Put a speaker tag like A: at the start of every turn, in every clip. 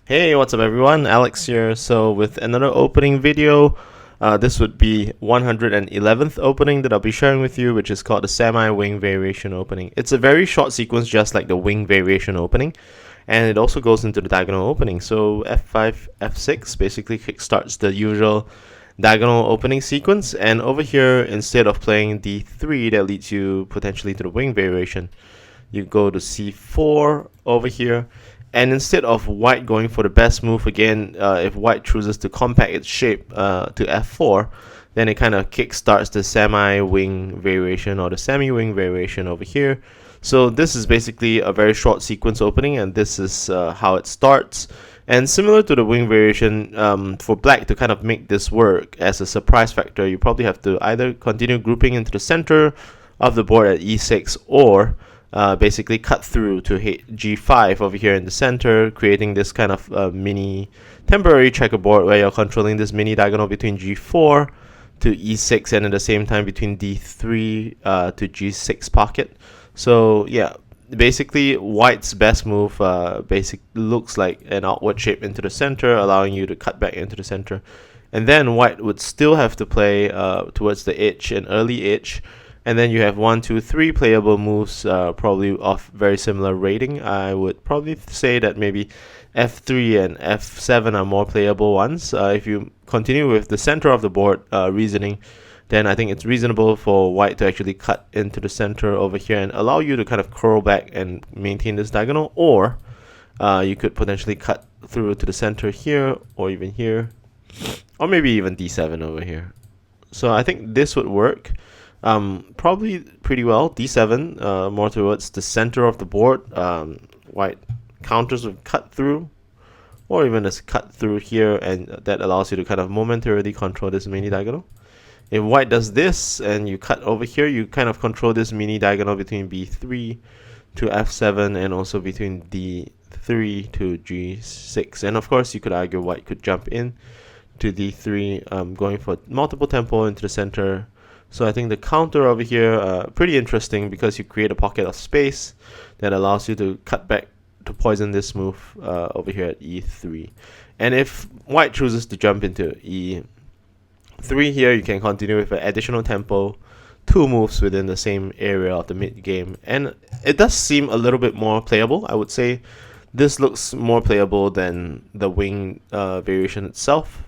A: Hey, what's up everyone? Alex here. So with another opening video, this would be 111th opening that I'll be sharing with you, which is called the semi-wing variation opening. It's a very short sequence just like the wing variation opening, and it also goes into the diagonal opening. So F5, F6 basically kickstarts the usual diagonal opening sequence, and over here, instead of playing D3 that leads you potentially to the wing variation, you go to C4 over here, and instead of white going for the best move again, if white chooses to compact its shape to F4, then it kind of kickstarts the semi-wing variation or the semi-wing variation over here. So this is basically a very short sequence opening, and this is how it starts. And similar to the wing variation, for black to kind of make this work as a surprise factor, you probably have to either continue grouping into the center of the board at E6 or basically cut through to G5 over here in the center, creating this kind of mini temporary checkerboard where you're controlling this mini diagonal between G4 to E6 and at the same time between D3 to G6 pocket. So yeah, basically white's best move looks like an outward shape into the center, allowing you to cut back into the center. And then white would still have to play towards the edge, an early edge, and then you have 1, 2, 3 playable moves, probably of very similar rating. I would probably say that maybe F3 and F7 are more playable ones. If you continue with the center of the board reasoning, then I think it's reasonable for white to actually cut into the center over here and allow you to kind of curl back and maintain this diagonal, or you could potentially cut through to the center here, or even here, or maybe even D7 over here. So I think this would work. Probably pretty well. D7, more towards the center of the board. White counters with cut through, or even a cut through here, and that allows you to kind of momentarily control this mini diagonal. If white does this and you cut over here, you kind of control this mini diagonal between B3 to F7 and also between D3 to G6. And of course, you could argue white could jump in to D3, going for multiple tempo into the center. So I think the counter over here, pretty interesting because you create a pocket of space that allows you to cut back to poison this move over here at E3. And if white chooses to jump into E3 here, you can continue with an additional tempo, 2 moves within the same area of the mid game. And it does seem a little bit more playable. I would say this looks more playable than the wing variation itself.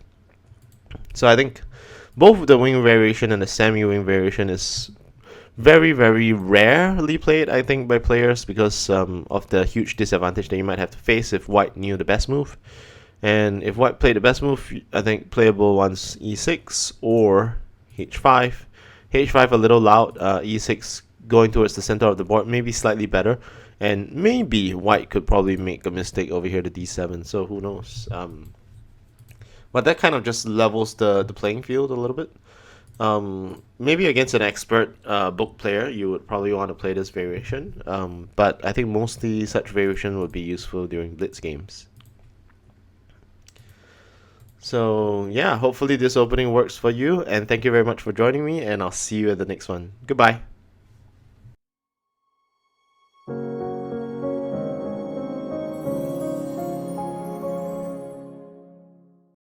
A: So I think both the wing variation and the semi-wing variation is very, very rarely played, I think, by players because of the huge disadvantage that you might have to face if white knew the best move. And if white played the best move, I think playable ones E6 or H5. H5 a little loud, E6 going towards the center of the board, maybe slightly better. And maybe white could probably make a mistake over here to D7, so who knows. But that kind of just levels the playing field a little bit. Maybe against an expert book player, you would probably want to play this variation. But I think mostly such variation would be useful during blitz games. So yeah, hopefully this opening works for you, and thank you very much for joining me, and I'll see you at the next one. Goodbye.